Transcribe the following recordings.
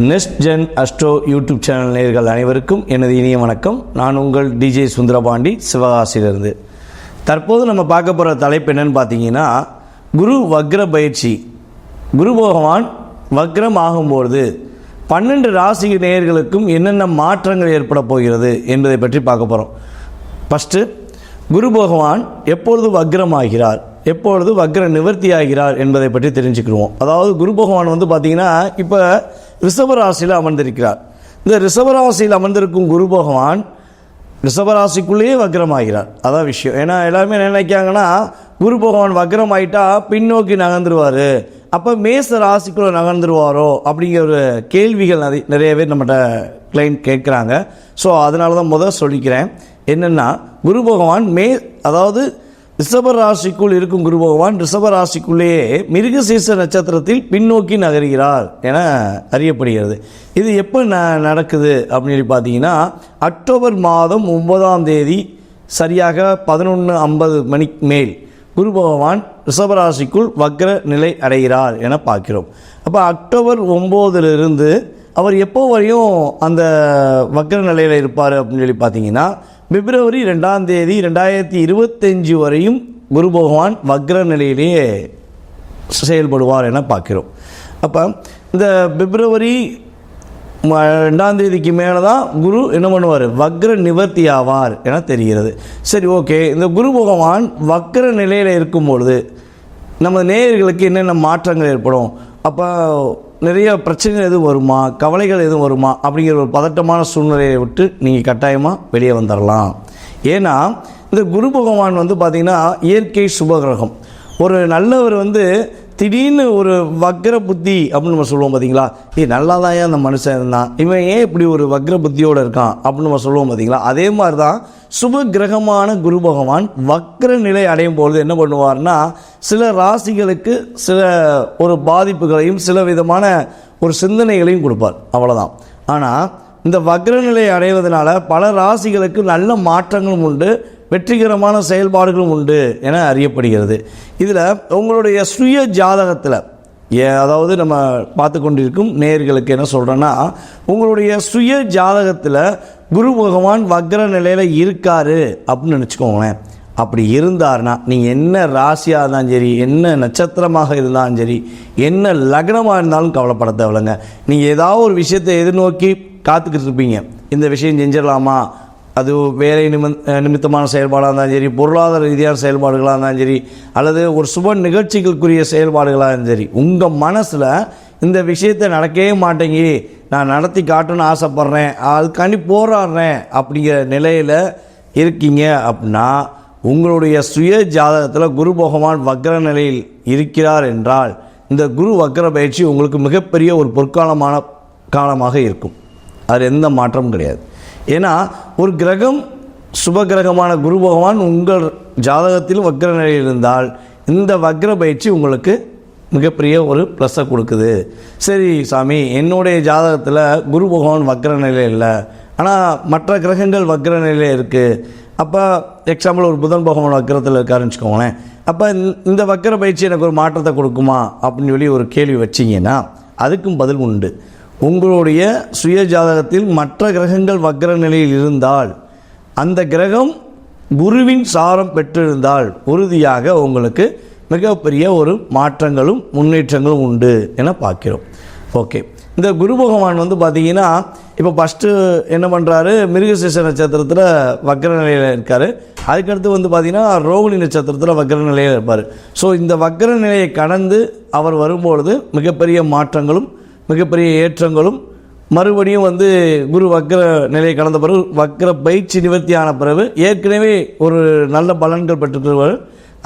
Next gen astro YouTube channel நேயர்கள் அனைவருக்கும் எனது இனிய வணக்கம். நான் உங்கள் டிஜே சுந்தரபாண்டி, சிவகாசியிலிருந்து. தற்போது நம்ம பார்க்க போகிற தலைப்பு என்னன்னு பார்த்தீங்கன்னா, குரு வக்ர பயிற்சி. குரு பகவான் வக்ரம் ஆகும்போது 12 ராசி நேயர்களுக்கும் என்னென்ன மாற்றங்கள் ஏற்பட போகிறது என்பதை பற்றி பார்க்க போகிறோம். ஃபஸ்ட்டு, குரு பகவான் எப்பொழுது வக்ரமாகிறார், எப்பொழுது வக்ர நிவர்த்தி ஆகிறார் என்பதை பற்றி தெரிஞ்சுக்கிடுவோம். அதாவது குரு பகவான் பார்த்தீங்கன்னா இப்போ ரிஷபராசியில் அமர்ந்திருக்கிறார். இந்த ரிஷபராசியில் அமர்ந்திருக்கும் குரு பகவான் ரிஷபராசிக்குள்ளேயே வக்ரமாகிறார். அதான் விஷயம். ஏன்னா எல்லாருமே நினைக்காங்கன்னா, குரு பகவான் வக்ரம் ஆகிட்டா பின்னோக்கி நகர்ந்துருவார், அப்போ மேச ராசிக்குள்ளே நகர்ந்துருவாரோ அப்படிங்கிற ஒரு கேள்விகள் நிறைய பேர் நம்மகிட்ட கிளைண்ட் கேட்குறாங்க. ஸோ அதனால தான் முதல் சொல்லிக்கிறேன். என்னென்னா, குரு பகவான் அதாவது ரிஷபராசிக்குள் இருக்கும் குரு பகவான் ரிஷபராசிக்குள்ளேயே மிருகசீர்ஷ நட்சத்திரத்தில் பின்னோக்கி நகர்கிறார் என அறியப்படுகிறது. இது எப்போ நடக்குது அப்படின்னு சொல்லி பார்த்தீங்கன்னா, அக்டோபர் மாதம் 9ஆம் தேதி சரியாக 11:50 மணிக்கு மேல் குரு பகவான் ரிஷபராசிக்குள் வக்ர நிலை அடைகிறார் என பார்க்கிறோம். அப்போ அக்டோபர் 9லிருந்து அவர் எப்போ வரையும் அந்த வக்ர நிலையில் இருப்பார் அப்படின்னு சொல்லி பார்த்தீங்கன்னா, பிப்ரவரி 2ஆம் தேதி 2025 வரையும் குரு பகவான் வக்ர நிலையிலேயே செயல்படுவார் என பார்க்கிறோம். அப்போ இந்த பிப்ரவரி 2ஆம் தேதிக்கு மேலே தான் குரு என்ன பண்ணுவார், வக்ர நிவர்த்தி ஆவார் என தெரிகிறது. சரி, ஓகே. இந்த குரு பகவான் வக்ர நிலையில் இருக்கும்பொழுது நம்ம நேயர்களுக்கு என்னென்ன மாற்றங்கள் ஏற்படும், அப்போ நிறைய பிரச்சனைகள் எதுவும் வருமா, கவலைகள் எதுவும் வருமா அப்படிங்கிற ஒரு பதட்டமான சூழ்நிலையை விட்டு நீங்கள் கட்டாயமாக வெளியே வந்துடலாம். ஏன்னா இந்த குரு பகவான் பார்த்திங்கன்னா இயற்கை சுபகிரகம். ஒரு நல்லவர் திடீர்னு ஒரு வக்ர புத்தி அப்படின்னு நம்ம சொல்லுவோம் பார்த்தீங்களா, நல்லா தான் அந்த மனுஷன் இருந்தான், இவன் ஏன் இப்படி ஒரு வக்ர புத்தியோடு இருக்கான் அப்படின்னு நம்ம சொல்லுவோம் பார்த்தீங்களா. அதே மாதிரி தான் சுப கிரகமான குரு பகவான் வக்ர நிலை அடையும் பொழுது என்ன பண்ணுவார்னா, சில ராசிகளுக்கு சில ஒரு பாதிப்புகளையும் சில விதமான ஒரு சிந்தனைகளையும் கொடுப்பார், அவ்வளோதான். ஆனால் இந்த வக்ர நிலை அடைவதனால பல ராசிகளுக்கு நல்ல மாற்றங்களும் உண்டு, வெற்றிகரமான செயல்பாடுகளும் உண்டு என அறியப்படுகிறது. இதில் உங்களுடைய சுய ஜாதகத்தில், அதாவது நம்ம பார்த்து கொண்டிருக்கும் நேயர்களுக்கு என்ன சொல்கிறேன்னா, உங்களுடைய சுய ஜாதகத்தில் குரு பகவான் வக்ர நிலையில் இருக்கார் அப்படின்னு நினச்சிக்கோங்களேன். அப்படி இருந்தார்னா நீங்கள் என்ன ராசியாக இருந்தாலும் சரி, என்ன நட்சத்திரமாக இருந்தாலும் சரி, என்ன லக்னமாக இருந்தாலும் கவலைப்பட தேவையில்லைங்க. நீங்கள் ஏதாவது ஒரு விஷயத்தை எதிர்நோக்கி காத்துக்கிட்டு இருப்பீங்க. இந்த விஷயம் செஞ்சிடலாமா, அது வேலை நிமித்தமான செயல்பாடாக இருந்தாலும் சரி, பொருளாதார ரீதியான செயல்பாடுகளாக இருந்தாலும் சரி, அல்லது ஒரு சுப நிகழ்ச்சிகளுக்குரிய செயல்பாடுகளாக இருந்தாலும் சரி, உங்கள் மனசில் இந்த விஷயத்தை நடக்கவே மாட்டேங்கி நான் நடத்தி காட்டணும்னு ஆசைப்பட்றேன், அதுக்காண்டி போராடுறேன் அப்படிங்கிற நிலையில் இருக்கீங்க அப்படின்னா, உங்களுடைய சுய ஜாதகத்தில் குரு பகவான் வக்ர நிலையில் இருக்கிறார் என்றால் இந்த குரு வக்ர பயிற்சி உங்களுக்கு மிகப்பெரிய ஒரு பொற்காலமான காலமாக இருக்கும். அது எந்த மாற்றமும் கிடையாது. ஏன்னா ஒரு கிரகம் சுப கிரகமான குரு பகவான் உங்கள் ஜாதகத்தில் வக்ர நிலையில் இருந்தால் இந்த வக்ர பயிற்சி உங்களுக்கு மிகப்பெரிய ஒரு ப்ளஸ்ஸை கொடுக்குது. சரி சாமி, என்னுடைய ஜாதகத்தில் குரு பகவான் வக்ர நிலையில் இல்லை, ஆனால் மற்ற கிரகங்கள் வக்ர நிலையில் இருக்குது. அப்போ எக்ஸாம்பிள் ஒரு புதன் பகவான் வக்ரத்தில் இருக்காருன்னு வச்சுக்கோங்களேன். அப்போ இந்த வக்ர பயிற்சி எனக்கு ஒரு மாற்றத்தை கொடுக்குமா அப்படின்னு சொல்லி ஒரு கேள்வி வச்சிங்கன்னா அதுக்கும் பதில் உண்டு. உங்களுடைய சுய ஜாதகத்தில் மற்ற கிரகங்கள் வக்ர நிலையில் இருந்தால், அந்த கிரகம் குருவின் சாரம் பெற்றிருந்தால் உறுதியாக உங்களுக்கு மிகப்பெரிய ஒரு மாற்றங்களும் முன்னேற்றங்களும் உண்டு என பார்க்கிறோம். ஓகே. இந்த குரு பகவான் பார்த்தீங்கன்னா இப்போ ஃபஸ்ட்டு என்ன பண்ணுறாரு, மிருகசீர்ஷ நட்சத்திரத்தில் வக்ர நிலையில் இருக்கார். அதுக்கடுத்து பார்த்தீங்கன்னா ரோகிணி நட்சத்திரத்தில் வக்ர நிலையில் இருப்பார். ஸோ இந்த வக்ர நிலையை கடந்து அவர் வரும்பொழுது மிகப்பெரிய மாற்றங்களும் மிகப்பெரிய ஏற்றங்களும், மறுபடியும் குரு வக்ர நிலையை கடந்த பிறகு வக்ர பயிற்சி நிவர்த்தி ஆன பிறகு ஏற்கனவே ஒரு நல்ல பலன்கள் பெற்றுக்கிறவர்,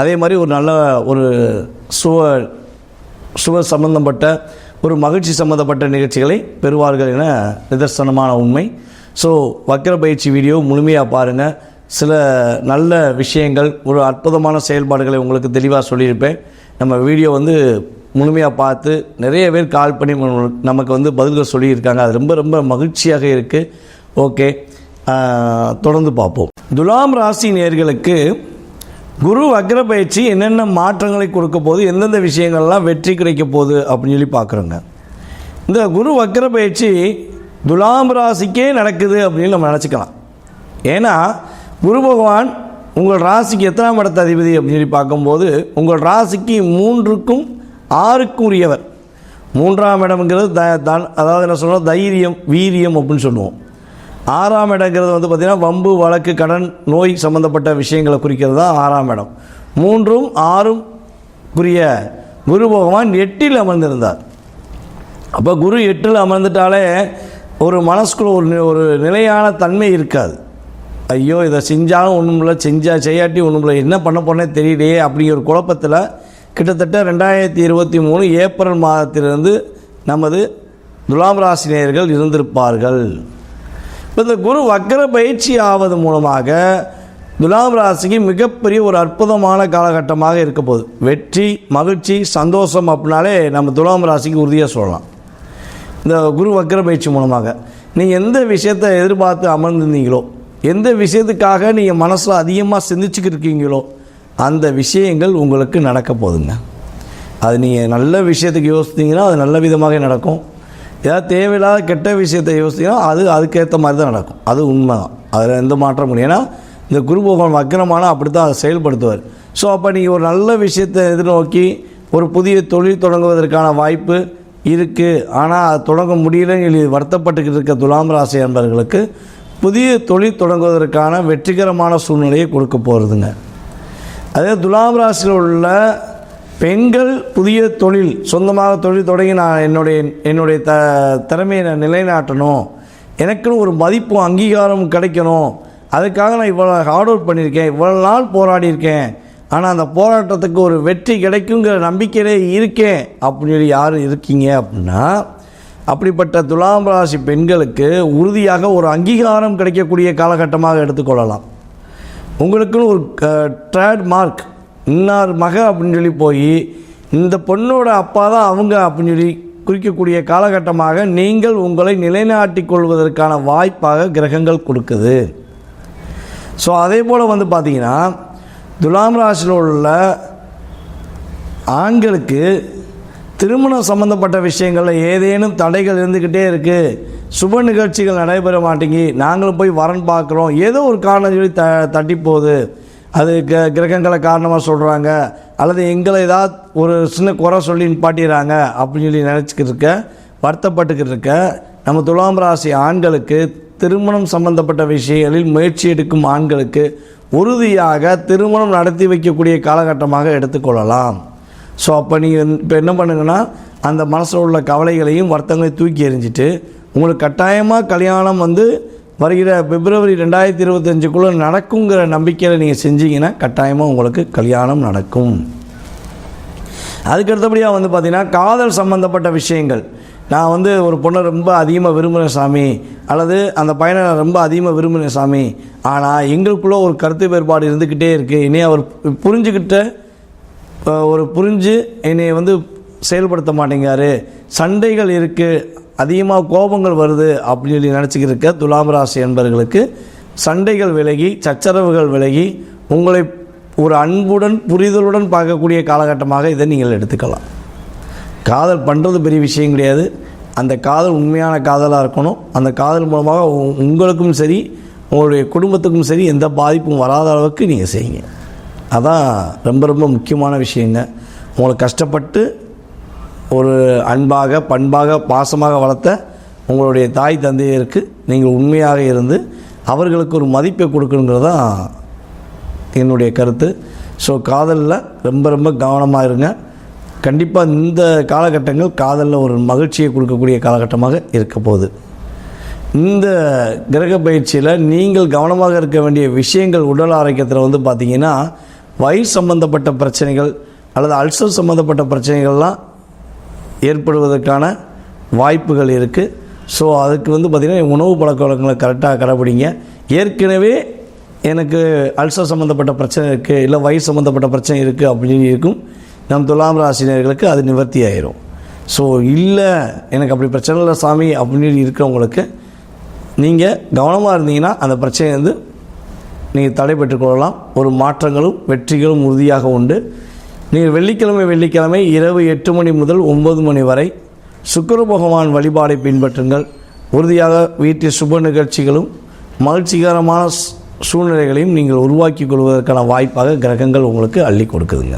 அதே மாதிரி ஒரு நல்ல ஒரு சுவ சம்பந்தப்பட்ட ஒரு மகிழ்ச்சி சம்பந்தப்பட்ட நிகழ்ச்சிகளை பெறுவார்கள் என நிதர்சனமான உண்மை. ஸோ வக்ர பயிற்சி வீடியோ முழுமையாக பாருங்கள். சில நல்ல விஷயங்கள், ஒரு அற்புதமான செயல்பாடுகளை உங்களுக்கு தெளிவாக சொல்லியிருப்பேன். நம்ம வீடியோ முழுமையாக பார்த்து நிறைய பேர் கால் பண்ணி நமக்கு பதில்கள் சொல்லியிருக்காங்க. அது ரொம்ப ரொம்ப மகிழ்ச்சியாக இருக்குது. ஓகே, தொடர்ந்து பார்ப்போம். துலாம் ராசி நேயர்களுக்கு குரு வக்ர பயிற்சி என்னென்ன மாற்றங்களை கொடுக்க போகுது, எந்தெந்த விஷயங்கள்லாம் வெற்றி கிடைக்க போகுது அப்படின்னு சொல்லி பார்க்குறோங்க. இந்த குரு வக்ர பயிற்சி துலாம் ராசிக்கே நடக்குது அப்படின்னு நம்ம நினச்சிக்கலாம். ஏன்னா குரு பகவான் உங்கள் ராசிக்கு எத்தனாம் இடத்த அதிபதி அப்படின்னு சொல்லி பார்க்கும்போது உங்கள் ராசிக்கு 3க்கும் 6க்கும் உரியவர். 3ஆம் இடம்ங்கிறது அதாவது என்ன சொல்கிறோம், தைரியம் வீரியம் அப்படின்னு சொல்லுவோம். 6ஆம் இடங்கிறது வந்து பார்த்திங்கன்னா வம்பு வழக்கு கடன் நோய் சம்மந்தப்பட்ட விஷயங்களை குறிக்கிறது தான் 6ஆம் இடம். 3ம் 6ம் குறிய குரு பகவான் 8இல் அமர்ந்திருந்தார். அப்போ குரு 8இல் அமர்ந்துட்டாலே ஒரு மனசுக்குள்ள ஒரு நிலையான தன்மை இருக்காது. ஐயோ இதை செஞ்சாலும் ஒன்றும் இல்லை, செய்யாட்டி ஒன்றும் இல்லை, என்ன பண்ண போனே தெரியலையே அப்படிங்கிற ஒரு குழப்பத்தில் கிட்டத்தட்ட 2023 ஏப்ரல் மாதத்திலிருந்து நமது துலாம் ராசி நேயர்கள் இருந்திருப்பார்கள். இப்போ இந்த குரு வக்ர பயிற்சி ஆவது மூலமாக துலாம் ராசிக்கு மிகப்பெரிய ஒரு அற்புதமான காலகட்டமாக இருக்க போகுது. வெற்றி மகிழ்ச்சி சந்தோஷம் அப்படின்னாலே நம்ம துலாம் ராசிக்கு உறுதியாக சொல்லலாம். இந்த குரு வக்ர பயிற்சி மூலமாக நீங்கள் எந்த விஷயத்தை எதிர்பார்த்து அமர்ந்திருந்தீங்களோ, எந்த விஷயத்துக்காக நீங்கள் மனசில் அதிகமாக சிந்திச்சுக்கிட்டு இருக்கீங்களோ அந்த விஷயங்கள் உங்களுக்கு நடக்க போகுதுங்க. அது நீங்கள் நல்ல விஷயத்துக்கு யோசித்தீங்கன்னா அது நல்ல விதமாக நடக்கும். ஏதாவது தேவையில்லாத கெட்ட விஷயத்தை யோசித்தீங்கன்னா அதுக்கேற்ற மாதிரி தான் நடக்கும். அது உண்மை தான், அதில் எந்த மாற்றம் முடியும். ஏன்னா இந்த குரு பகவான் வக்ரமான அப்படி தான் அதை செயல்படுத்துவார். ஸோ அப்போ நீங்கள் ஒரு நல்ல விஷயத்தை எதிர்நோக்கி ஒரு புதிய தொழில் தொடங்குவதற்கான வாய்ப்பு இருக்குது. ஆனால் அது தொடங்க முடியலன்னு வருத்தப்பட்டுக்கிட்டு இருக்க துலாம் ராசி என்பவர்களுக்கு புதிய தொழில் தொடங்குவதற்கான வெற்றிகரமான சூழ்நிலையை கொடுக்க போகிறதுங்க. அதே துலாம் ராசியில் உள்ள பெண்கள் புதிய தொழில் சொந்தமாக தொழில் தொடங்கி நான் என்னுடைய திறமையை நான் நிலைநாட்டணும், எனக்குன்னு ஒரு மதிப்பும் அங்கீகாரம் கிடைக்கணும், அதுக்காக நான் இவ்வளோ ஹார்ட் ஒர்க் பண்ணியிருக்கேன், இவ்வளோ நாள் போராடியிருக்கேன், ஆனால் அந்த போராட்டத்துக்கு ஒரு வெற்றி கிடைக்குங்கிற நம்பிக்கையிலே இருக்கேன் அப்படின்னு யார் இருக்கீங்க அப்படின்னா அப்படிப்பட்ட துலாம் ராசி பெண்களுக்கு உறுதியாக ஒரு அங்கீகாரம் கிடைக்கக்கூடிய காலகட்டமாக எடுத்துக்கொள்ளலாம். உங்களுக்குன்னு ஒரு ட்ரேட் மார்க் இன்னார் மக அப்படின்னு சொல்லி போய் இந்த பொண்ணோட அப்பா தான் அவங்க அப்படின்னு சொல்லி குறிக்கக்கூடிய காலகட்டமாக நீங்கள் உங்களை நிலைநாட்டிக் கொள்வதற்கான வாய்ப்பாக கிரகங்கள் கொடுக்குது. ஸோ அதே போல் வந்து பார்த்திங்கன்னா துலாம் ராசியில் உள்ள ஆண்களுக்கு திருமணம் சம்மந்தப்பட்ட விஷயங்களில் ஏதேனும் தடைகள் இருந்துக்கிட்டே இருக்குது, சுப நிகழ்ச்சிகள் நடைபெற மாட்டேங்கி, நாங்களும் போய் வரன் பார்க்குறோம், ஏதோ ஒரு காரணம் சொல்லி தட்டி போகுது, அது கிரகங்களை காரணமாக சொல்கிறாங்க, அல்லது எங்களை ஏதாவது ஒரு சின்ன குறை சொல்லி நிப்பாட்டிடுறாங்க அப்படின்னு சொல்லி நினச்சிக்கிட்டு இருக்க வருத்தப்பட்டுக்கிட்டு இருக்க நம்ம துலாம் ராசி ஆண்களுக்கு திருமணம் சம்பந்தப்பட்ட விஷயங்களில் முயற்சி எடுக்கும் ஆண்களுக்கு உறுதியாக திருமணம் நடத்தி வைக்கக்கூடிய காலகட்டமாக எடுத்துக்கொள்ளலாம். ஸோ அப்போ நீங்கள் இப்போ என்ன பண்ணுங்கன்னா அந்த மனசில் உள்ள கவலைகளையும் வருத்தங்களையும் தூக்கி எறிஞ்சிட்டு உங்களுக்கு கட்டாயமாக கல்யாணம் வந்து வருகிற பிப்ரவரி 2025 நடக்குங்கிற நம்பிக்கையில் நீங்கள் செஞ்சீங்கன்னா கட்டாயமாக உங்களுக்கு கல்யாணம் நடக்கும். அதுக்கு அடுத்தபடியாக வந்து பார்த்திங்கன்னா காதல் சம்மந்தப்பட்ட விஷயங்கள், நான் வந்து ஒரு பொண்ணை ரொம்ப அதிகமாக விரும்புகிறேன் சாமி, அல்லது அந்த பையனை நான் ரொம்ப அதிகமாக விரும்புகிறேன் சாமி, ஆனால் எங்களுக்குள்ளே ஒரு கருத்து வேறுபாடு இருந்துக்கிட்டே இருக்குது, என்னை அவர் புரிஞ்சு என்னை வந்து செயல்படுத்த மாட்டேங்காரு, சண்டைகள் இருக்குது, அதிகமாக கோபங்கள் வருது அப்படின்னு சொல்லி நினச்சிக்கிட்டு இருக்க துலாம் ராசி என்பவர்களுக்கு சண்டைகள் விலகி சச்சரவுகள் விலகி உங்களை ஒரு அன்புடன் புரிதலுடன் பார்க்கக்கூடிய காலகட்டமாக இதை நீங்கள் எடுத்துக்கலாம். காதல் பண்ணுறது பெரிய விஷயம் கிடையாது, அந்த காதல் உண்மையான காதலாக இருக்கணும். அந்த காதல் மூலமாக உங்களுக்கும் சரி உங்களுடைய குடும்பத்துக்கும் சரி எந்த பாதிப்பும் வராத அளவுக்கு நீங்கள் செய்யுங்க. அதான் ரொம்ப ரொம்ப முக்கியமான விஷயங்க. உங்களுக்கு கஷ்டப்பட்டு ஒரு அன்பாக பண்பாக பாசமாக வளர்த்த உங்களுடைய தாய் தந்தையருக்கு நீங்கள் உண்மையாக இருந்து அவர்களுக்கு ஒரு மதிப்பை கொடுக்கணுங்கிறது தான் என்னுடைய கருத்து. ஸோ காதலில் ரொம்ப ரொம்ப கவனமாக இருங்க. கண்டிப்பாக இந்த காலகட்டங்கள் காதலில் ஒரு மகிழ்ச்சியை கொடுக்கக்கூடிய காலகட்டமாக இருக்க போகுது. இந்த கிரக பயிற்சியில் நீங்கள் கவனமாக இருக்க வேண்டிய விஷயங்கள் உடல் ஆரோக்கியத்தில் வந்து பார்த்திங்கன்னா வயிறு சம்பந்தப்பட்ட பிரச்சனைகள் அல்லது அல்சர் சம்பந்தப்பட்ட பிரச்சனைகள்லாம் ஏற்படுவதற்கான வாய்ப்புகள் இருக்குது. ஸோ அதுக்கு வந்து பார்த்திங்கன்னா உணவு பழக்க வழக்கங்களை கரெக்டாக கடைப்பிடிங்க. ஏற்கனவே எனக்கு அல்சர் சம்மந்தப்பட்ட பிரச்சனை இருக்குது, இல்லை வயிறு சம்மந்தப்பட்ட பிரச்சனை இருக்குது அப்படின்னு இருக்கும் நம் துலாம் ராசினியர்களுக்கு அது நிவர்த்தி ஆயிரும். ஸோ இல்லை எனக்கு அப்படி பிரச்சனை இல்லை சாமி அப்படின்னு இருக்கிறவங்களுக்கு நீங்கள் கவனமாக இருந்தீங்கன்னா அந்த பிரச்சனை வந்து நீங்கள் தடை பெற்றுக்கொள்ளலாம். ஒரு மாற்றங்களும் வெற்றிகளும் உறுதியாக உண்டு. நீங்கள் வெள்ளிக்கிழமை இரவு 8 மணி முதல் 9 மணி வரை சுக்கிர பகவான் வழிபாடை பின்பற்றுங்கள். உறுதியாக வீட்டில் சுப நிகழ்ச்சிகளும் மகிழ்ச்சிகரமான சூழ்நிலைகளையும் நீங்கள் உருவாக்கி கொள்வதற்கான வாய்ப்பாக கிரகங்கள் உங்களுக்கு அள்ளி கொடுக்குதுங்க.